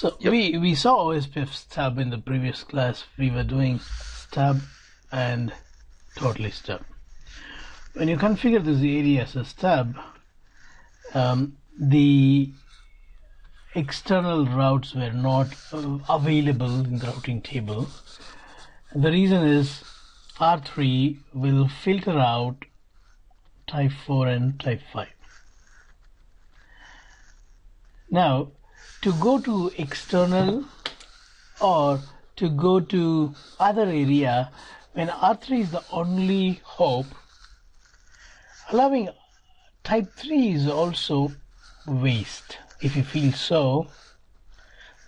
So we saw OSPF stub in the previous class. We were doing stub and totally stub. When you configure this area as a stub, the external routes were not available in the routing table. The reason is R3 will filter out type 4 and type 5. Now, to go to external or to go to other area, when R3 is the only hope, allowing type 3 is also waste. If you feel so,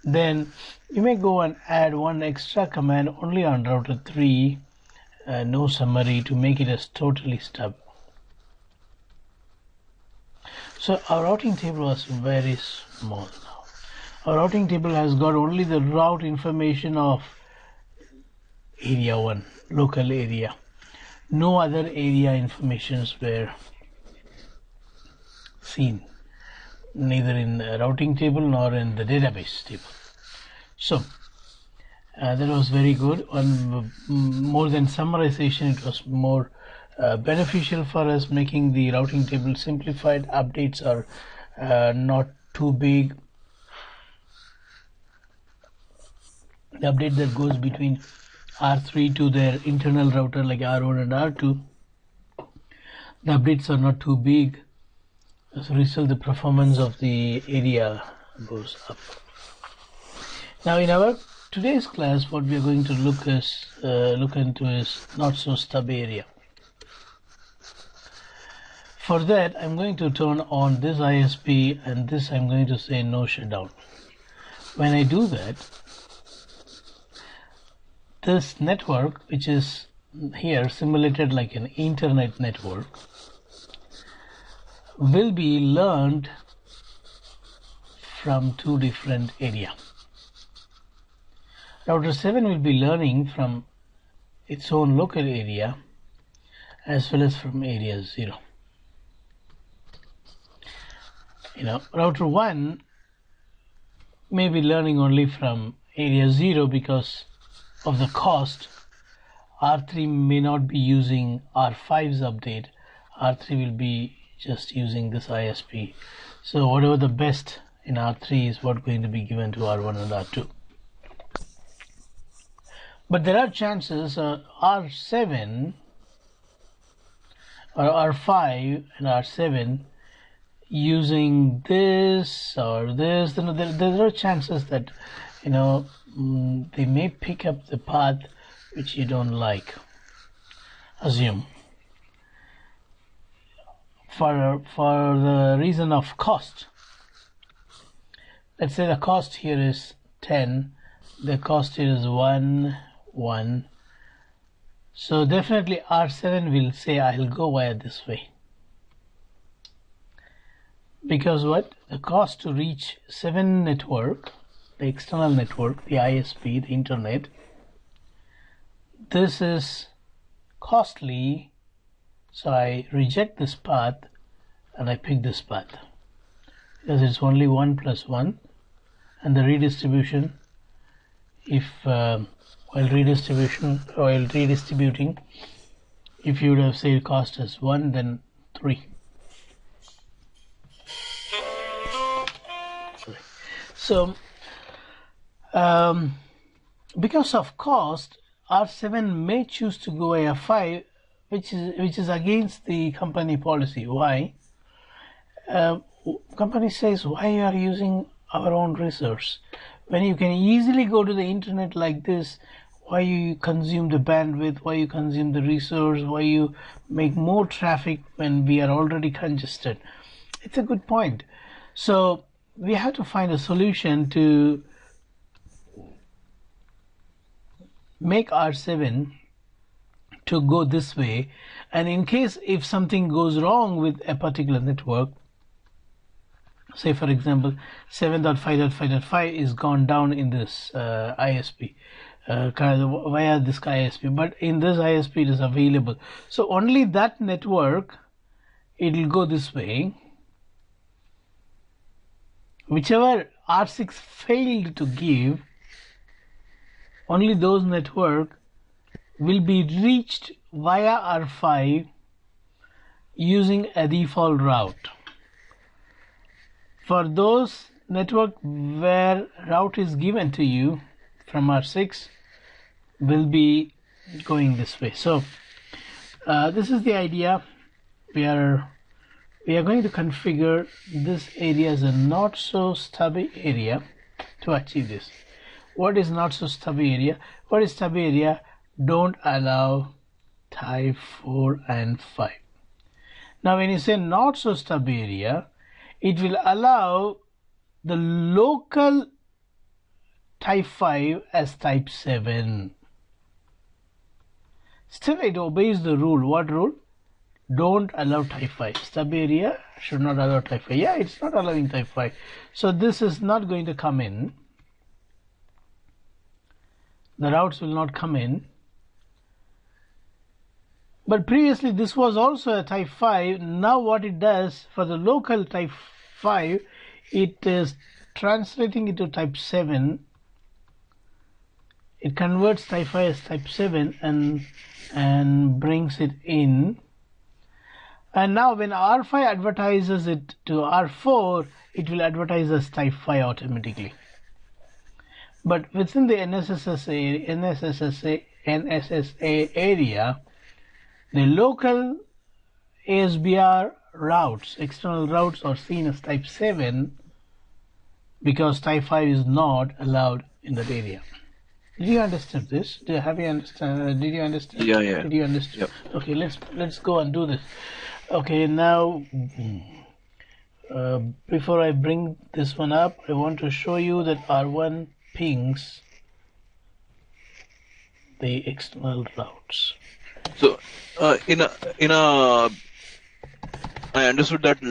then you may go and add one extra command only on router 3, no summary, to make it as totally stub. So our routing table was very small now. Our routing table has got only the route information of area 1, local area. No other area informations were seen, neither in the routing table nor in the database table. So that was very good. More than summarization, it was more beneficial for us, making the routing table simplified. Updates are not too big. The update that goes between R3 to their internal router like R1 and R2, the updates are not too big. As a result, the performance of the area goes up. Now, in our today's class, what we are going to look into is not so stub area. For that, I'm going to turn on this ISP, and this I'm going to say no shutdown. When I do that, this network, which is here simulated like an internet network, will be learned from two different areas. Router 7 will be learning from its own local area as well as from area 0. Router 1 may be learning only from area 0 because of the cost. R3 may not be using R5's update. R3 will be just using this ISP. So whatever the best in R3 is what going to be given to R1 and R2. But there are chances R7 or R5 and R7 using this or this. There are chances that they may pick up the path which you don't like. Assume. For the reason of cost, let's say the cost here is 10, the cost here is 1. So definitely R7 will say I'll go via this way, because what the cost to reach 7 network, the external network, the ISP, the internet, this is costly. So I reject this path and I pick this path because it's only 1 plus 1, and the redistribution, if while redistributing, if you would have said cost as 1, then 3. So because of cost, R7 may choose to go via 5, which is against the company policy. Why? Company says, why you are using our own resource when you can easily go to the internet like this? Why you consume the bandwidth? Why you consume the resource? Why you make more traffic when we are already congested? It's a good point. So we have to find a solution to make R7 to go this way, and in case if something goes wrong with a particular network, say for example 7.5.5.5 is gone down in this ISP via this ISP, but in this ISP it is available, so only that network it will go this way. Whichever R6 failed to give, only those network will be reached via R5 using a default route. For those network where route is given to you from R6 will be going this way. So this is the idea. We are going to configure this area as a not so stubby area to achieve this. What is not so stubby area? What is stubby area? Don't allow type 4 and 5. Now when you say not so stubby area, it will allow the local type 5 as type 7. Still it obeys the rule. What rule? Don't allow type 5. Stub area should not allow type 5. Yeah, it's not allowing type 5. So this is not going to come in. The routes will not come in. But previously this was also a type 5. Now what it does for the local type 5, it is translating it to type 7. It converts type 5 as type 7 and brings it in. And now when R5 advertises it to R4, it will advertise as type 5 automatically. But within the NSSA area, the local ASBR routes, external routes, are seen as type 7 because type 5 is not allowed in that area. Did you understand this? Have you understand? Did you understand? Yeah, yeah. Did you understand? Yep. Okay, let's go and do this. Okay, now before I bring this one up, I want to show you that R1 pings the external routes. So I understood that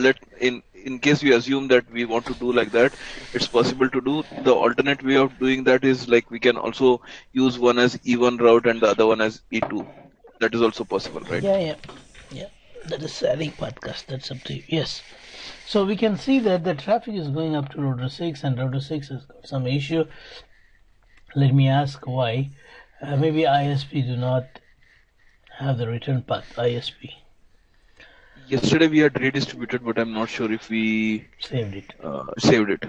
in case we assume that we want to do like that, it's possible to do. The alternate way of doing that is like we can also use one as E1 route and the other one as E2. That is also possible, right? Yeah. That is Sally podcast. That's up to you. Yes. So we can see that the traffic is going up to router 6 and router 6 has got some issue. Let me ask why. Maybe ISP do not have the return path. ISP. Yesterday we had redistributed, but I'm not sure if we Saved it. Saved it.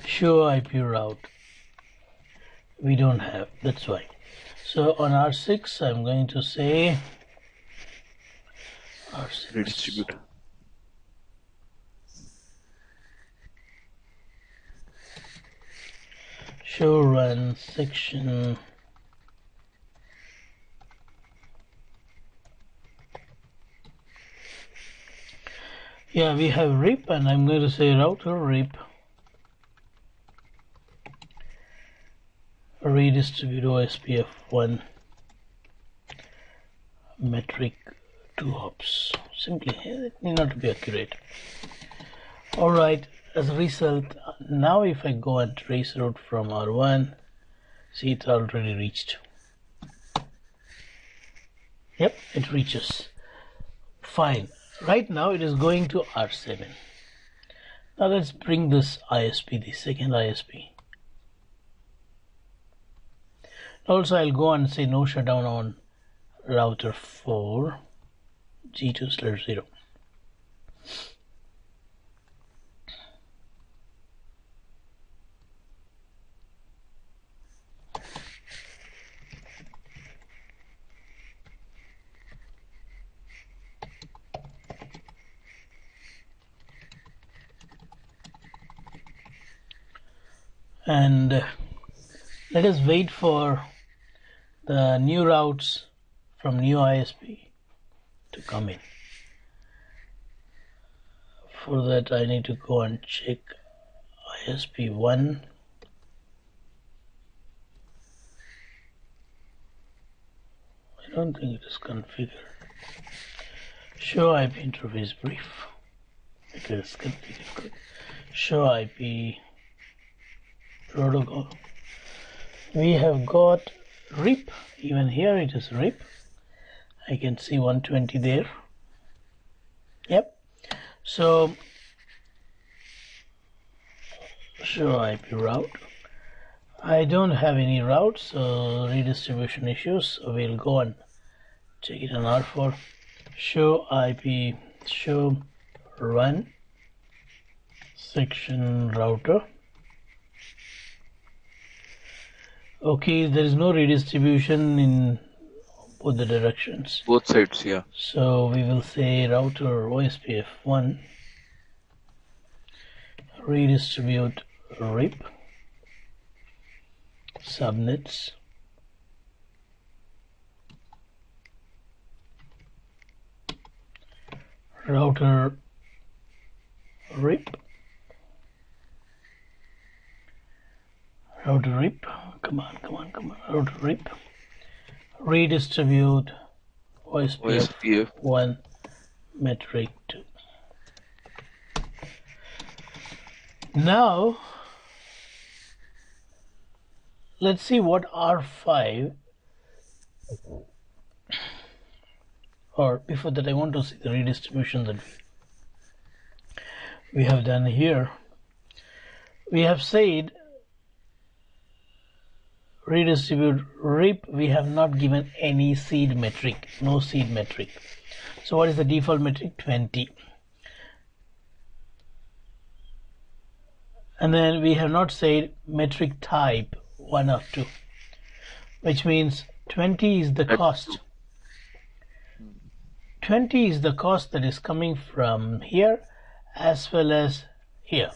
Show IP route. We don't have. That's why. So on R6, I'm going to say R6. Redistribute. Show run section. Yeah, we have RIP, and I'm going to say router RIP. Redistribute OSPF 1 metric 2 hops. Simply, it need not be accurate. Alright, as a result, now if I go and trace route from R1, see it already reached. Yep, it reaches. Fine. Right now it is going to R7. Now let's bring this ISP, the second ISP. Also I'll go and say no shutdown on router 4 G2/0. And let us wait for the new routes from new ISP to come in. For that I need to go and check ISP 1. I don't think it is configured. Show IP interface brief. It is configured. Show IP protocol. We have got RIP. Even here it is RIP. I can see 120 there. Yep. So show IP route. I don't have any routes, so redistribution issues, so we'll go and check it on R4. Show IP, show run section router. Okay, there is no redistribution in both the directions. Both sides, yeah. So we will say router OSPF 1 redistribute RIP subnets router RIP come on router RIP redistribute OSPF 1 metric 2. Now let's see what R5, or before that I want to see the redistribution that we have done here. We have said redistribute RIP, we have not given any seed metric, no seed metric. So what is the default metric? 20. And then we have not said metric type 1 or 2, which means 20 is the cost. 20 is the cost that is coming from here as well as here.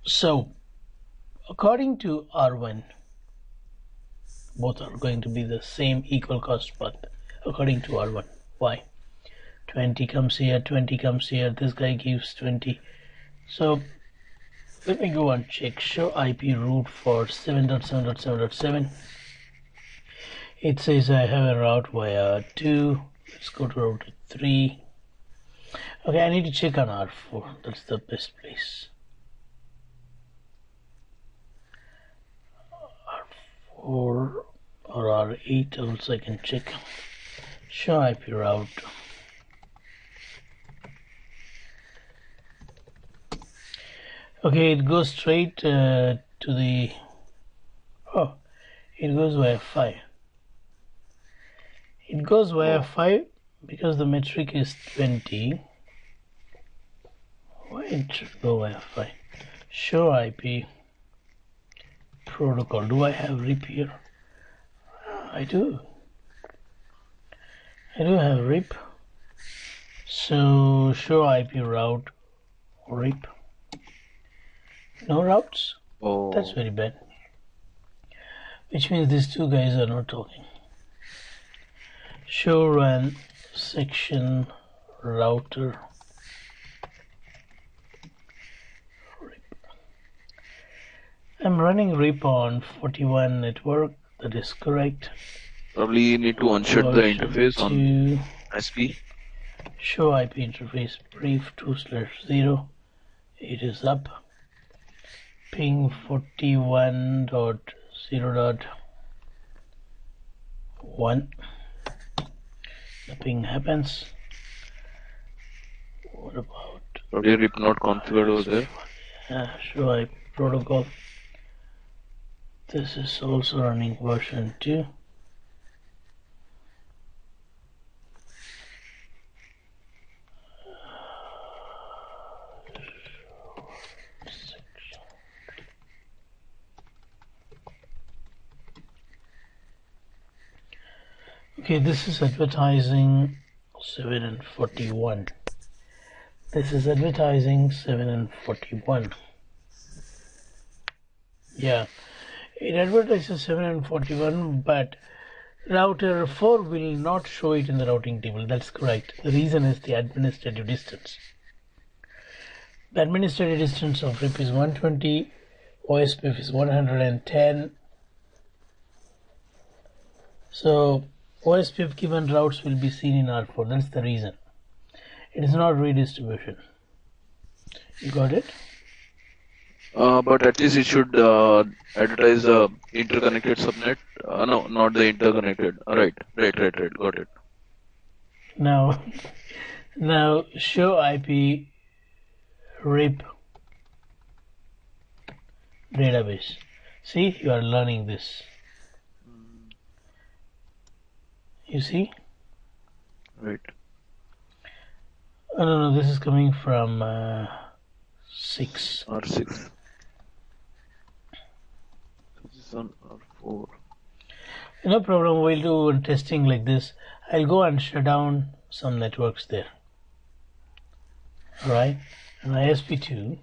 So according to R1, both are going to be the same equal cost path according to R1. Why? 20 comes here, 20 comes here, this guy gives 20. So let me go and check show IP route for 7.7.7.7. It says I have a route via 2. Let's go to route 3. Okay, I need to check on R4. That's the best place. R4 or R8 also I can check. Show IP route. Okay, it goes straight to the, oh, it goes via 5. It goes via 5 because the metric is 20. Why it should go via 5? Show IP protocol. Do I have RIP here? I do. I do have RIP. So show IP route RIP. No routes? Oh. That's very bad. Which means these two guys are not talking. Show run section router RIP. I'm running RIP on 41 network. That is correct. Probably you need to unshut the interface on SP. Show IP interface brief 2/0. It is up. Ping 41.0.1. The ping happens. What about probably RIP not configured over there? Show IP protocol. This is also running version 2. Okay, this is advertising 7 and 41. This is advertising 7 and 41. Yeah, it advertises 7 and 41, but router 4 will not show it in the routing table. That's correct. The reason is the administrative distance. The administrative distance of RIP is 120, OSPF is 110. So OSPF given routes will be seen in R4. That's the reason. It is not redistribution. You got it? But at least it should advertise the interconnected subnet. No, not the interconnected. Right. Got it. Now show IP RIP database. See, you are learning this. You see? Right. Oh, no, this is coming from 6. R6. This is on R4. No problem, we'll do testing like this. I'll go and shut down some networks there. Alright, and ISP2.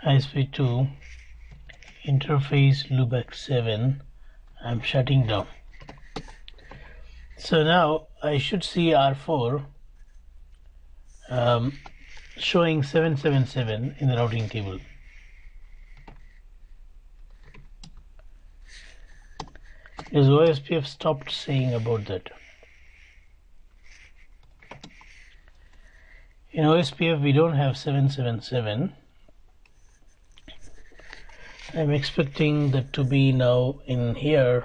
ISP2 interface loopback 7. I'm shutting down. So now I should see R4 showing 777 in the routing table. Because OSPF stopped saying about that. In OSPF we don't have 777. I'm expecting that to be now in here.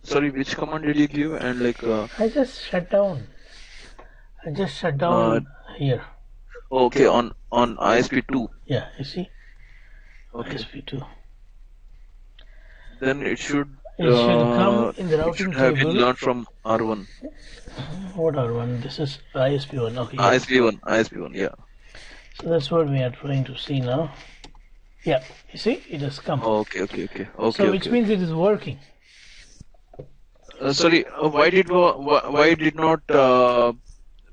Sorry, which command did you give? And like I just shut down. Here. Okay, on ISP2. Yeah, you see? Okay. ISP2. Then it should come in the routing it should have table. been learned from R1. What R1? This is ISP1. Okay. ISP1, yeah. So that's what we are trying to see now. Yeah, you see, it has come. Okay. So which means it is working. Sorry, why did not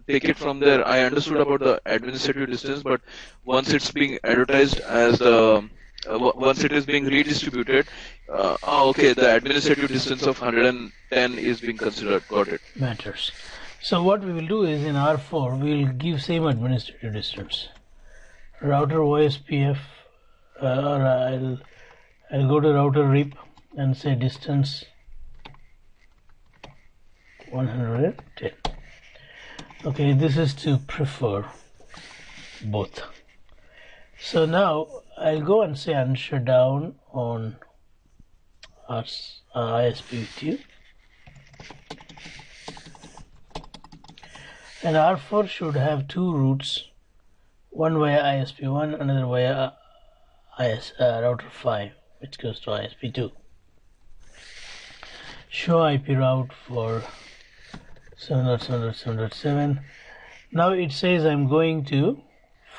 take it from there? I understood about the administrative distance, but once it's being advertised as once it is being redistributed, okay, the administrative distance of 110 is being considered. Got it. Matters. So what we will do is in R4 we will give same administrative distance. Router OSPF, or I'll go to router RIP and say distance 110. Okay, this is to prefer both. So now I'll go and say shut down on ISP2, and R4 should have two routes, one via ISP1, another via router 5, which goes to ISP2. Show IP route for 7.7.7.7. Now it says I'm going to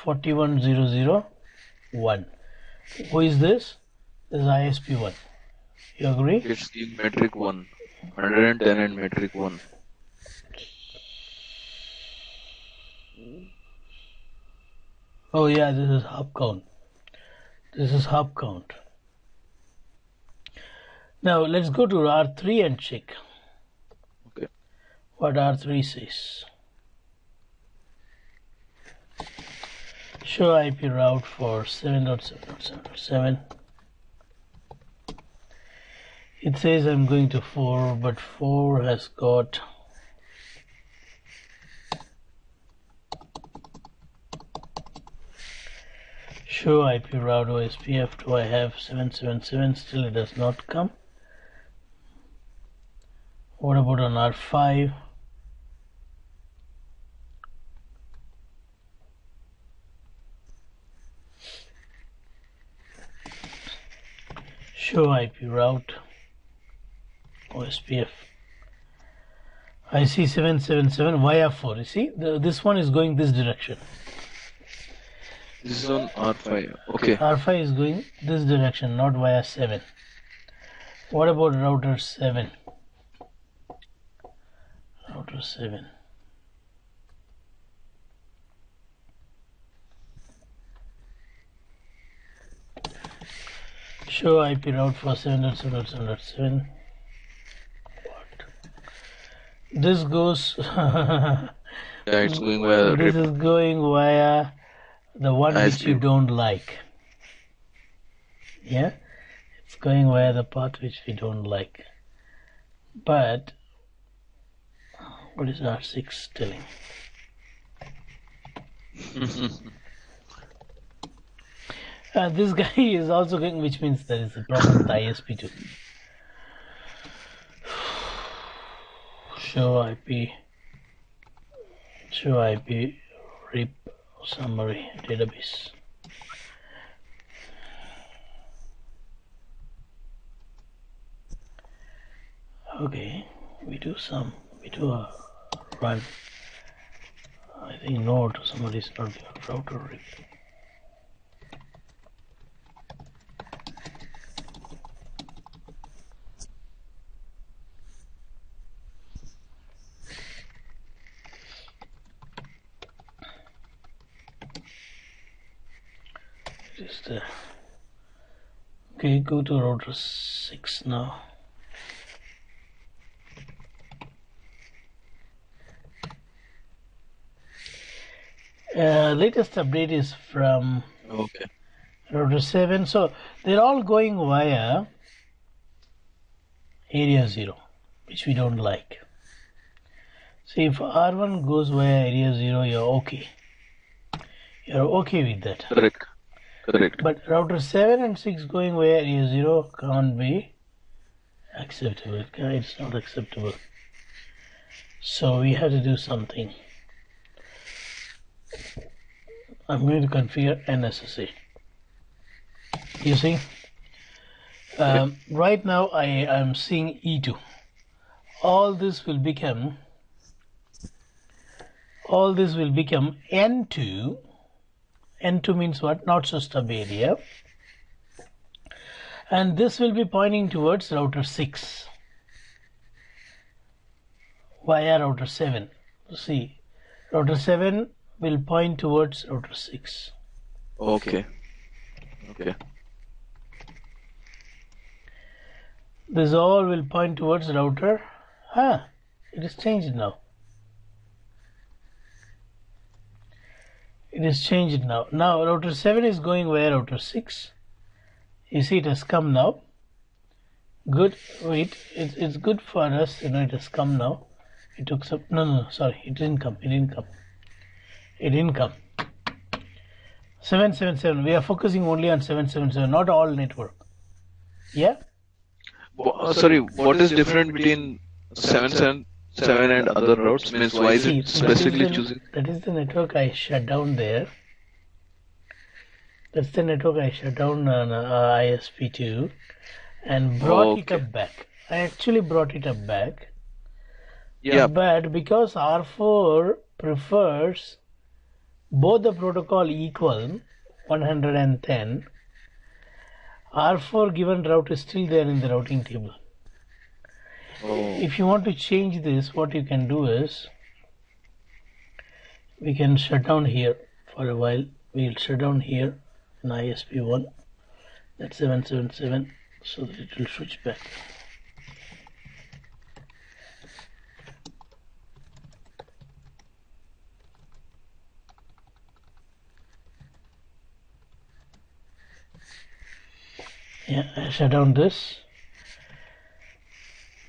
41.0.0.1. Who is this? This is ISP1. You agree? It's the metric 1. 110 and metric 1. Oh yeah, this is hop count. This is hop count. Now let's go to R3 and check what R3 says. Show IP route for 7.7.7.7. It says I'm going to 4, but 4 has got show IP route OSPF. Do I have 777? Still it does not come. What about on R5? Show IP route OSPF. I see 777 via 4. You see, this one is going this direction. This is on R5. Okay. R5 is going this direction, not via 7. What about router 7? Router 7. Show IP route for 7.7.7.7. What? This goes. Yeah, it's going via this is going via the one which you don't like. Yeah, it's going via the path which we don't like. But what is R6 telling? This guy is also going, which means there is a problem with ISP2. Show IP Show IP RIP summary database. Okay, we do a run. I think node, somebody's not given router RIP. Just okay, go to router 6 now. Latest update is from router 7, so they're all going via area 0, which we don't like. So if R1 goes via area 0, you're okay with that. Correct. But router 7 and 6 going via area 0 can't be acceptable. It's not acceptable. So we have to do something. I'm going to configure NSSA. You see, right now I am seeing E2. All this will become N2. N2 means what? Not so stub area. And this will be pointing towards router 6 via router 7. See, router 7 will point towards router 6. Okay. This all will point towards router. It is changed now. Now router 7 is going via router 6. You see it has come now. Good. Wait, it's good for us. It has come now. It took some. No, sorry, it didn't come. 777. We are focusing only on 777, not all network. Yeah. Sorry, what is different between 777 and other routes? Means why is it specifically choosing? That is the network I shut down there. That's the network I shut down on ISP2 and brought it up back. I actually brought it up back. Yeah. But because R4 prefers both the protocol equal 110, R4 given route is still there in the routing table. If you want to change this, what you can do is we can shut down here for a while. We'll shut down here in ISP1, that's 777, so that it will switch back. Yeah, I shut down this.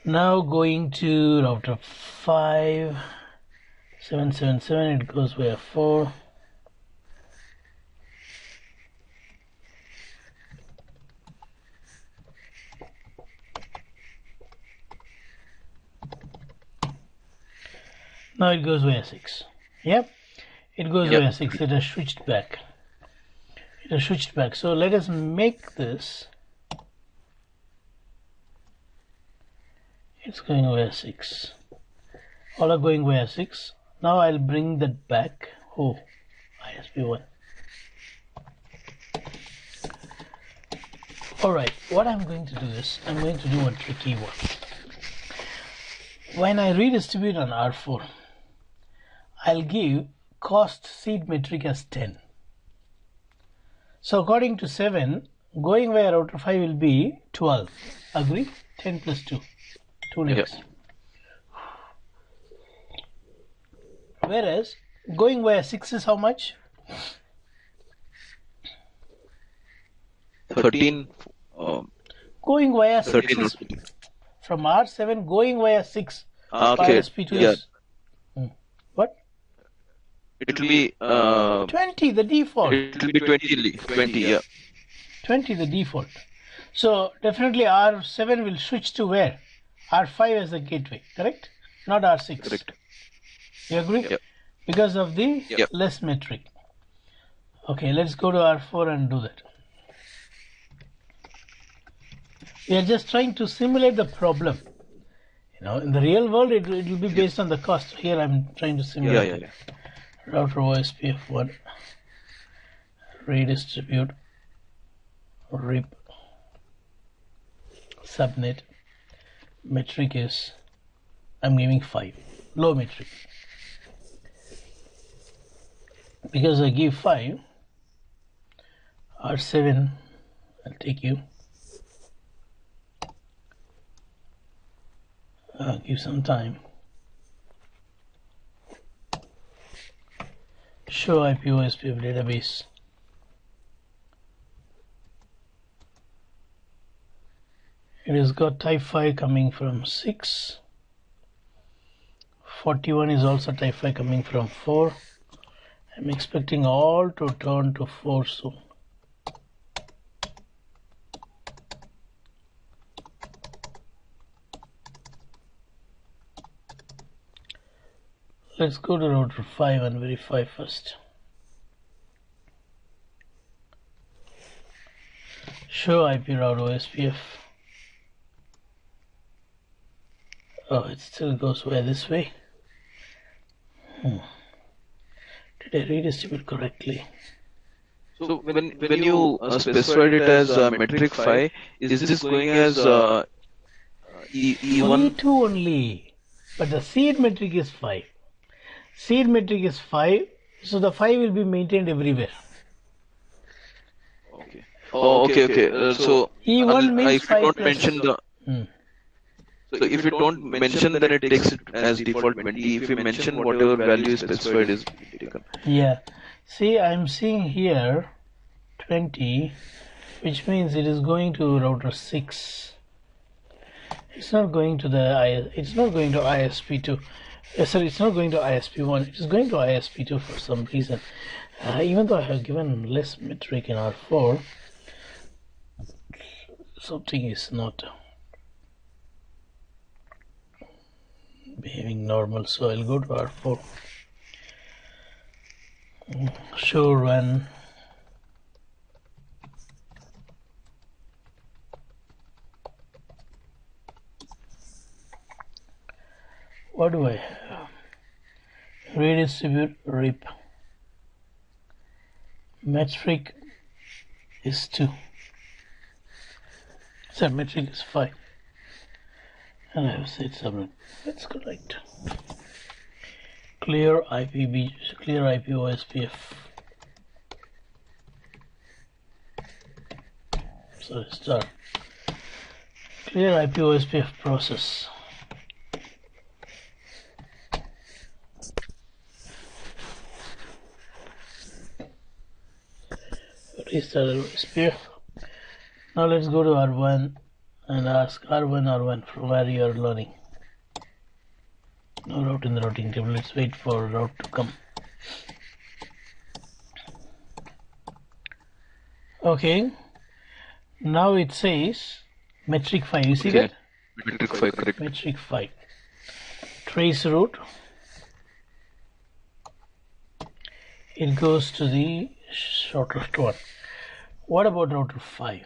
Now going to router 5, 777, it goes via 4. Now it goes via 6. Yep, it goes via 6. It has switched back. So let us make this. It's going via 6. All are going via 6. Now I'll bring that back. ISP1. Alright, what I'm going to do is I'm going to do a tricky one. When I redistribute on R4, I'll give cost seed metric as 10. So according to 7, going via router 5 will be 12. Agree? 10 plus 2. 2 links. Yep. Whereas going via 6 is how much? 13. Going via 6 13 is from R7 going via 6. Okay. ISP2 is what? It will be 20, the default. It will be 20, yeah. 20, the default. So definitely R7 will switch to where? R5 as the gateway, correct? Not R6. Correct. You agree? Yep. because of the Yep. less metric. Okay, let's go to R4 and do that. We are just trying to simulate the problem. You know, in the real world, it will be based on the cost. Here, I'm trying to simulate Yeah. it. Router OSPF1, redistribute, RIP, subnet. Metric is, I'm giving 5, low metric. Because I give 5, R7, I'll take you. Give some time. Show IP OSPF database. It has got type 5 coming from 6. 41 is also type 5 coming from 4. I'm expecting all to turn to 4 soon. Let's go to router 5 and verify first. Show IP route OSPF. Oh, it still goes this way. Did I redistribute correctly? So when you specified it as metric 5, is this going as Only E1? 2 only, but the seed metric is 5. Seed metric is 5, so the 5 will be maintained everywhere. Okay. Oh, okay. So E1 means if you 5 don't plus. mention the so if you don't mention, then it takes it as default 20. If you mention, whatever value is specified is taken. Yeah. See, I'm seeing here 20, which means it is going to router 6. It's not going to it's not going to ISP2. Sorry, it's not going to ISP1. It is going to ISP2 for some reason. Even though I have given less metric in R4, something is not behaving normal. So I'll go to R4. Show run. What do I have? Redistribute RIP. Metric is 2. So metric is 5. And I have said subnet. That's correct. Clear IP OSPF. Sorry, start. Clear IP OSPF process. Restart OSPF. Now let's go to R1 and ask R1 from where you are learning. No route in the routing table. Let's wait for route to come. Okay. Now it says metric 5. You see that? Metric 5, correct. Metric 5. Trace route. It goes to the shortest one. What about router 5?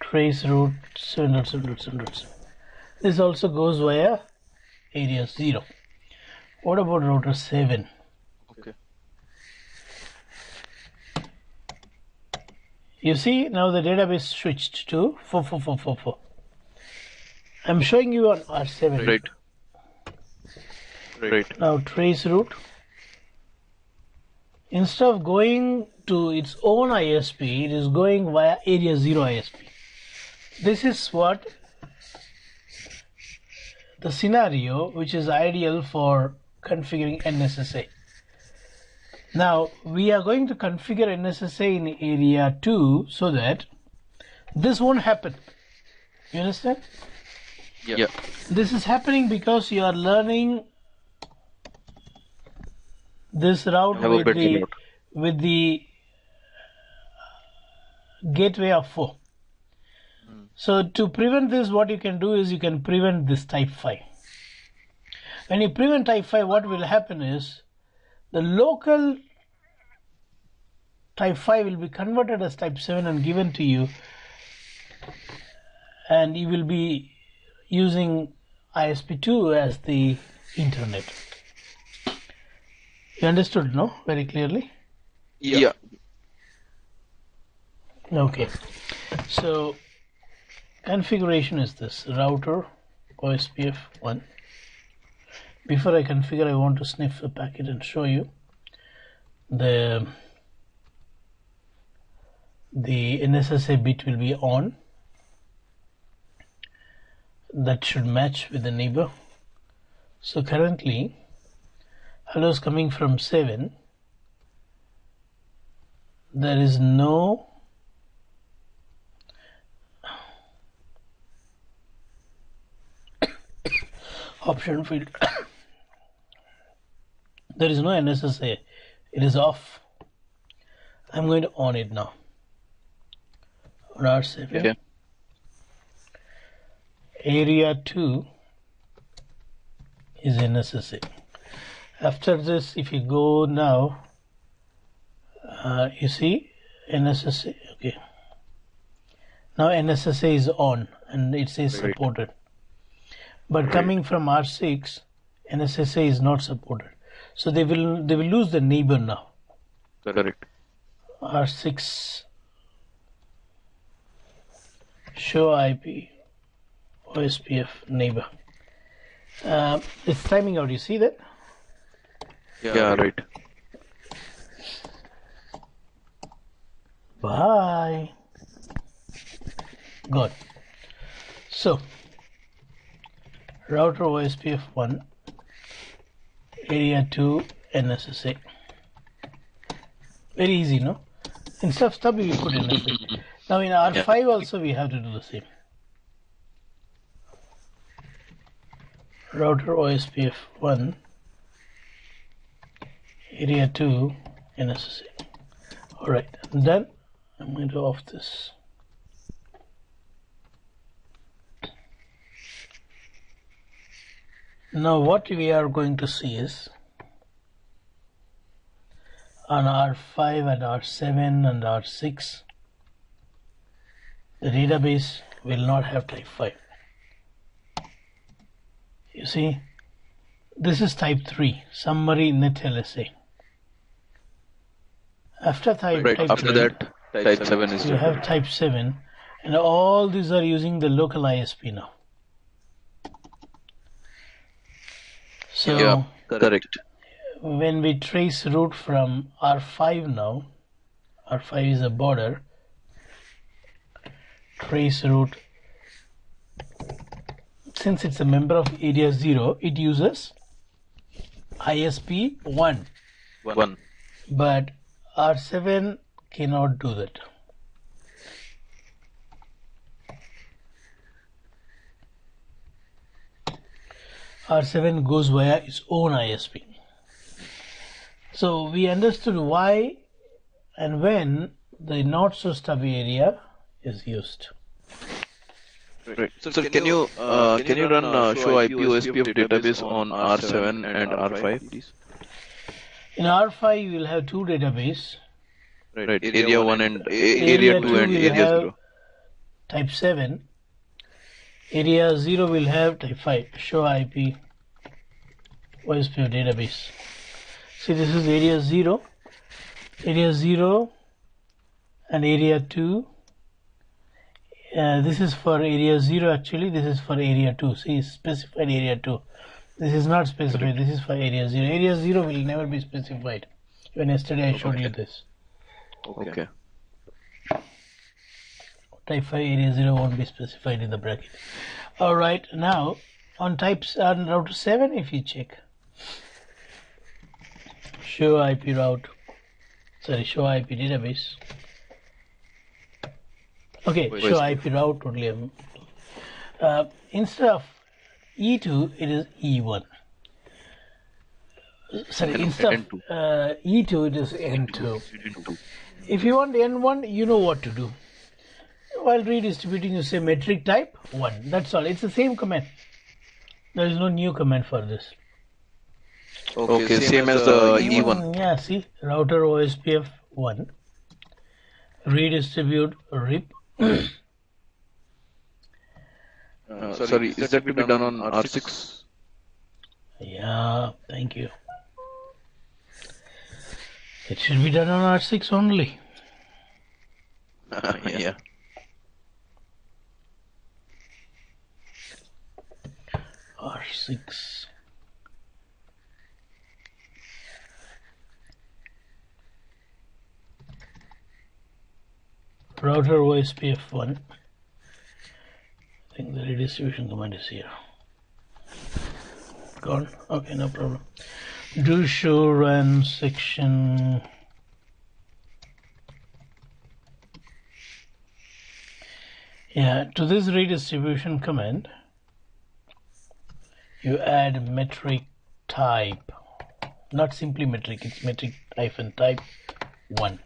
Trace route 700. This also goes via area 0. What about router 7? Okay. You see, now the database switched to 44444. I'm showing you on R7. Right. Now trace route. Instead of going to its own ISP, it is going via area 0 ISP. This is what the scenario which is ideal for configuring NSSA. Now we are going to configure NSSA in area 2 so that this won't happen. You understand? Yeah. This is happening because you are learning this route with the gateway of 4. So to prevent this, what you can do is you can prevent this type 5. When you prevent type 5, what will happen is the local type 5 will be converted as type 7 and given to you, and you will be using ISP2 as the internet. You understood, no? Very clearly? Yeah. Okay. So configuration is this: router OSPF 1. Before I configure, I want to sniff the packet and show you the NSSA bit will be on. That should match with the neighbor. So currently hello is coming from 7. There is no option field. There is no NSSA. It is off. I'm going to on it now. On R7. Okay. Area 2 is NSSA. After this, if you go now, you see NSSA. Okay. Now NSSA is on and it says supported. But coming from R6, NSSA is not supported. So they will lose the neighbor now. Correct. R6 show IP OSPF neighbor. It's timing out. You see that? Yeah, right. Bye. Good. So router OSPF 1, area 2, NSSA. Very easy, no? Instead of stub, we put NSSA. Now in R5 also we have to do the same. Router OSPF 1, area 2, NSSA. Alright, then I'm going to off this. Now what we are going to see is on R5 and R7 and R6, the database will not have type 5. You see, this is type 3, summary net LSA. After type, Right. type After 3, that, type 7 is you have type 7, and all these are using the local ISP now. So yeah, correct. when we trace route from R5 now, R5 is a border, trace route, since it's a member of area 0, it uses ISP 1, 1. but R7 cannot do that. R7 goes via its own ISP. So we understood why and when the not so stubby area is used. Right. So can you run show IP OSPF database on R7 and R5, please? In R5 you will have two databases. Right. Area 1 and area 2 and area 0. Type 7. Area 0 will have type 5. Show IP OSPF database. See, this is area 0. Area 0 and area 2. This is for area 0 actually. This is for area 2. See, specified area 2. This is not specified. This is for area 0. Area 0 will never be specified. Even yesterday I showed you this. Okay. Type 5 area 0 won't be specified in the bracket. Alright, now on router 7, if you check show IP database. Okay, show IP route only. Instead of E2, it is E1. Sorry, instead of E2, it is N2. If you want N1, you know what to do. while redistributing you say metric type 1. That's all. It's the same command. There is no new command for this. Okay, same as the E1. Yeah, see, router OSPF 1. Redistribute RIP. Sorry, is that to be done on R6? Yeah, thank you. It should be done on R6 only. Yeah. R6. Router OSPF 1. I think the redistribution command is here. Gone? Okay, no problem. Do show run section. Yeah, to this redistribution command, you add metric type. Not simply metric, it's metric -type 1.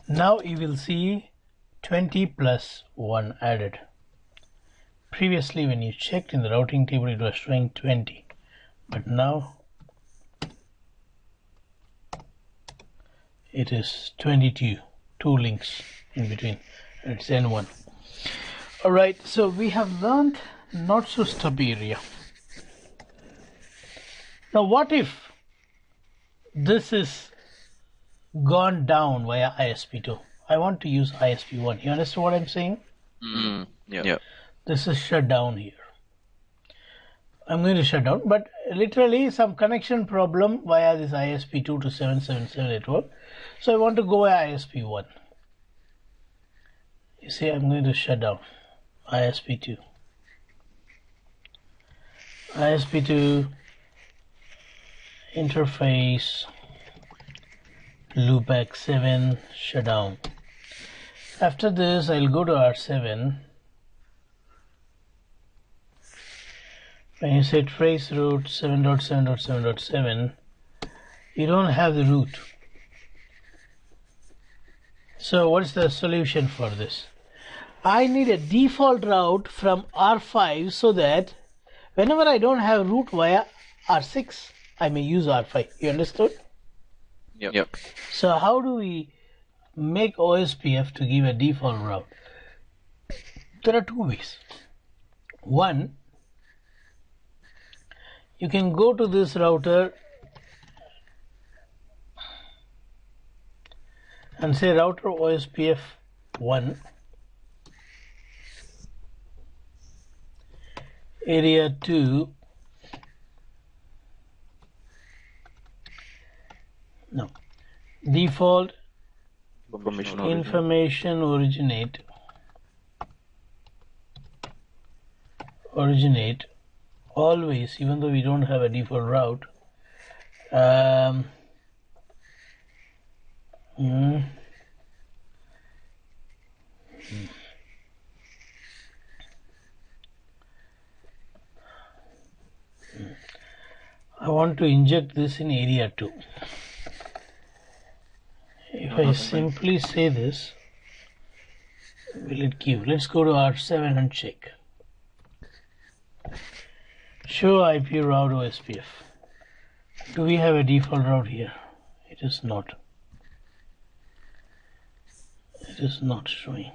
Now you will see 20 plus 1 added. Previously when you checked in the routing table it was showing 20, but now it is 22, 2 links in between, and it's N1. Alright, so we have learned not so stub area. Now what if this is gone down via ISP2? I want to use ISP1. You understand what I'm saying? Yeah. This is shut down here. I'm going to shut down, but literally some connection problem via this ISP2 to 777 network. So I want to go via ISP1. You see, I'm going to shut down ISP2. ISP2 interface loopback 7 shut down. After this, I'll go to R7. When you say trace route 7.7.7.7, you don't have the root. So what's the solution for this? I need a default route from R5 so that whenever I don't have root via R6, I may use R5. You understood? Yep. So how do we make OSPF to give a default route? There are 2 ways. One, you can go to this router and say router OSPF 1 area 2 no default information originate always, even though we don't have a default route. I want to inject this in area 2. If I simply say this, will it give? Let's go to R7 and check. Show IP route OSPF. Do we have a default route here? It is not. It is not showing.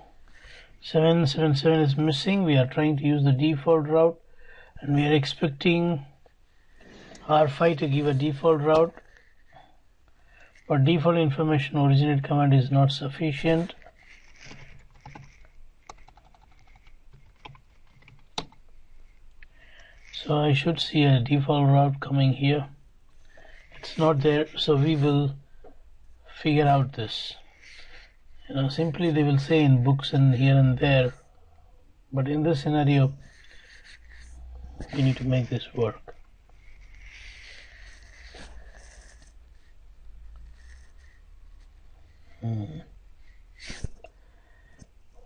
777 is missing. We are trying to use the default route and we are expecting R5 to give a default route, but default information originate command is not sufficient. So I should see a default route coming here. It's not there, so we will figure out this. Simply they will say in books and here and there, but in this scenario we need to make this work.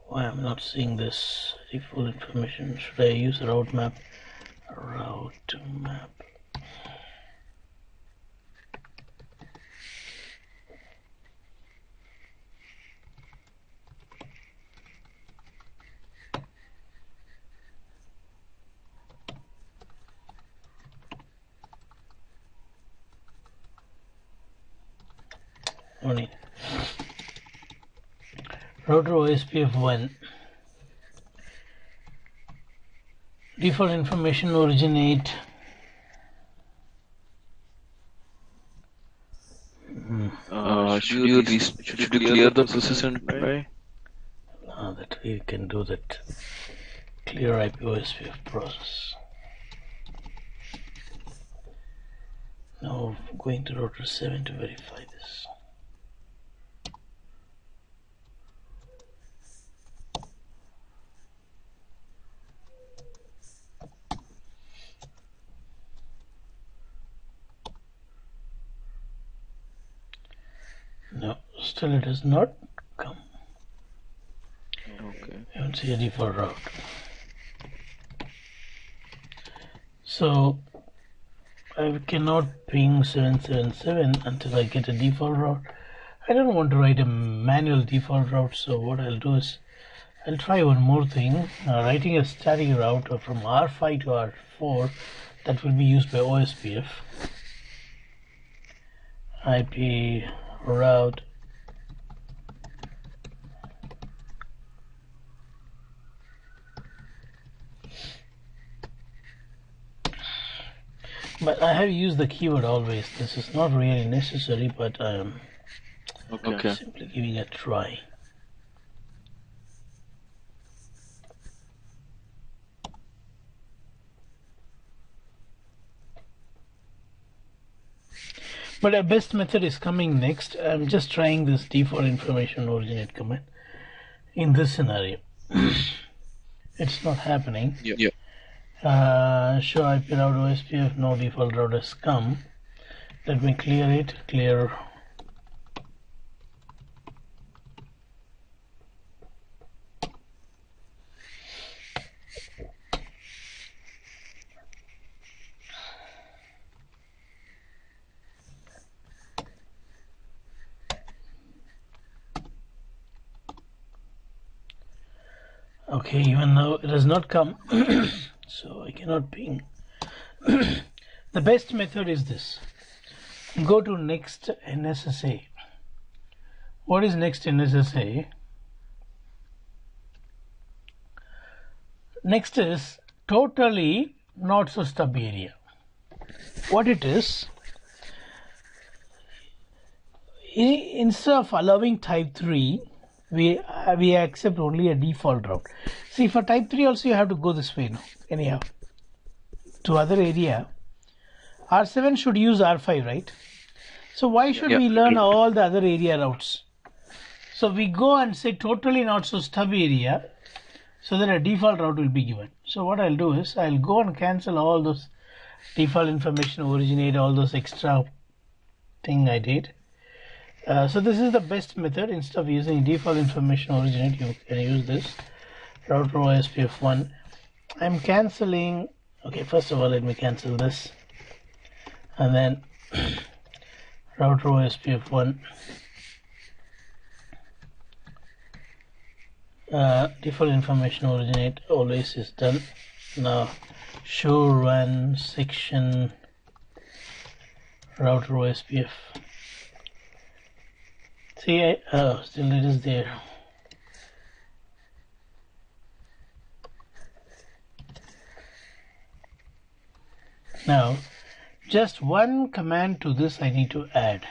Why I'm not seeing this default information? Should I use a route map? Route map. Only router OSPF 1. Default information originate. Should you clear the process and try? That we can do that. Clear IP OSPF process. Now going to router 7 to verify this. No, still it has not come. Okay. I don't see a default route. So I cannot ping 777 until I get a default route. I don't want to write a manual default route, so what I'll do is I'll try one more thing, writing a static route from R5 to R4 that will be used by OSPF. IP route but I have used the keyword always. This is not really necessary, but I am simply giving a try. But a best method is coming next. I'm just trying this default information originate command in this scenario. It's not happening. Yeah. Show IP route OSPF, no default route has come. Let me clear it. Clear. Okay, even though it has not come, so I cannot ping. The best method is this. Go to next NSSA. What is next NSSA? Next is totally not so stub area. What it is, instead of allowing type 3, we accept only a default route. See, for type 3 also you have to go this way now. Anyhow, to other area, R7 should use R5, right? So why should we learn all the other area routes? So we go and say totally not so stub area, so that a default route will be given. So what I'll do is I'll go and cancel all those default information originate, all those extra thing I did. So this is the best method. Instead of using default information originate, you can use this router OSPF 1. I'm cancelling. Okay, first of all, let me cancel this, and then router OSPF 1. Default information originate always is done. Now show run section router OSPF. See, still it is there. Now, just one command to this I need to add.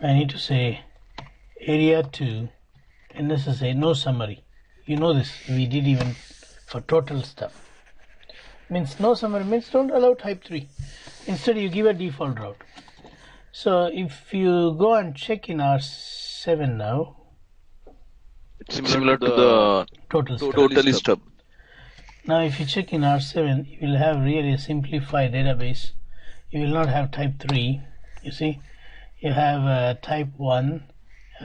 I need to say area 2 NSSA, no summary. You know this, we did even for total stuff. Means no summary means don't allow type 3. Instead you give a default route. So if you go and check in R7 now, it's similar to the total stub. Now if you check in R7, you will have really a simplified database. You will not have type 3. You see, you have type 1,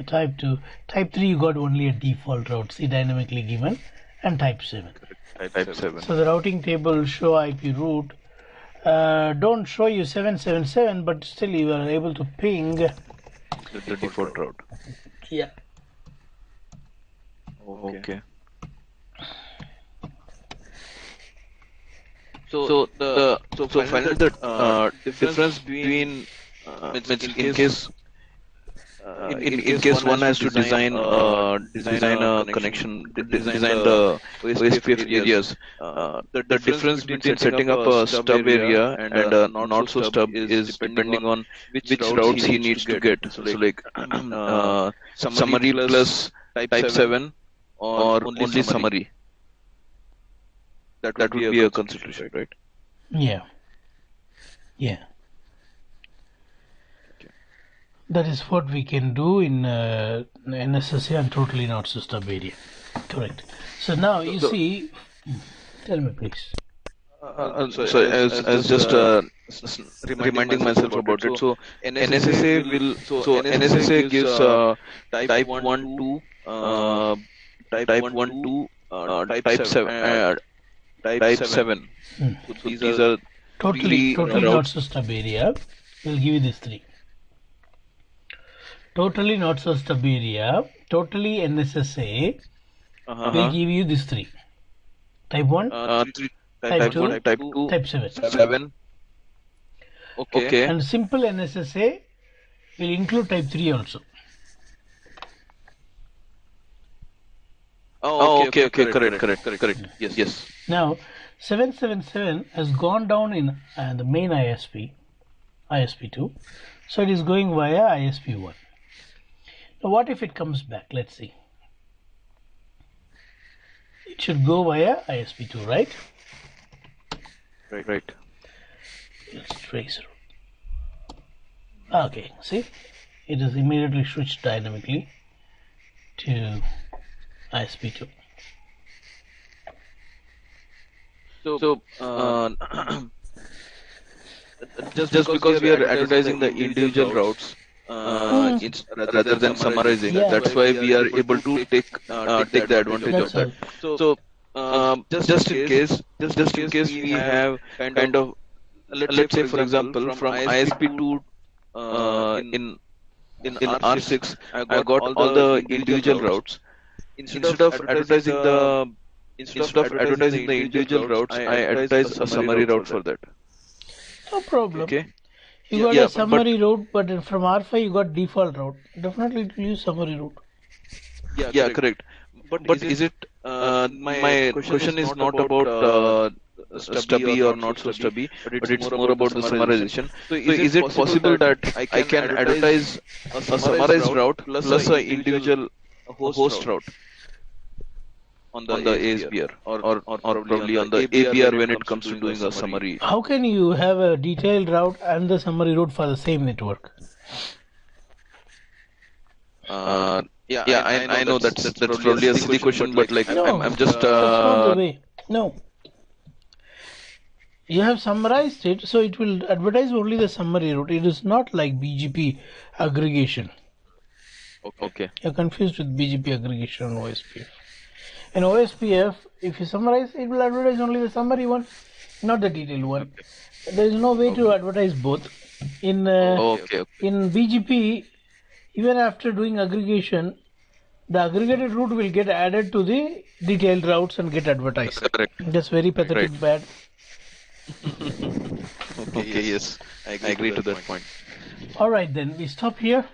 type 2. Type 3 you got only a default route, see, dynamically given, and type 7. Type 7. So the routing table show IP route. Don't show you 777, but still you are able to ping the default route. Yeah. Okay. So finally the difference between in case one has to design a connection, design the OSPF areas, the difference between setting up a stub area and a not so stub is depending on which routes he needs to get. So like summary plus type 7 or only summary. That would be a consideration, right? Yeah. Yeah. That is what we can do in NSSA and totally not so stub area. Correct. So now you see, tell me please. So as just reminding myself about it. So NSSA gives type 1 2 type 1 2 type 7. So these are totally not so stub area. We'll give you these three. Totally not so stub area, totally NSSA, will give you these three. Type 1, type 2, type 7. Okay. And simple NSSA will include type 3 also. Okay. Correct. Yes. Now, 777 has gone down in the main ISP2. So it is going via ISP1. Now what if it comes back? Let's see. It should go via ISP2, right? Right. Let's trace it. Okay, see? It is immediately switched dynamically to ISP2. So just because we are advertising the individual routes rather than summarizing, that's why we are able to take the advantage of that. So just in case we have kind of let's say for example from ISP2 in R6 I got all the individual routes. Instead of advertising the individual routes, I advertise a summary route for that. No problem. Okay. You got a summary route, but from R5 you got default route. Definitely it will use summary route. Yeah, correct. But is it? My question is not about stubby or not so stubby, but it's more about the summarization. So is it possible that I can advertise a summarized route plus an individual host route on the ASBR or probably on the ABR when it comes to doing a summary? How can you have a detailed route and the summary route for the same network? I know that's probably a silly question, but like no, I'm just that's not the way. No. You have summarized it, so it will advertise only the summary route. It is not like BGP aggregation. Okay. You're confused with BGP aggregation on OSPF. In OSPF, if you summarize, it will advertise only the summary one, not the detailed one. Okay. There is no way to advertise both. In BGP, even after doing aggregation, the aggregated route will get added to the detailed routes and get advertised. Correct. That's very pathetic bad. Okay, yes. I agree to that point. Alright then, we stop here.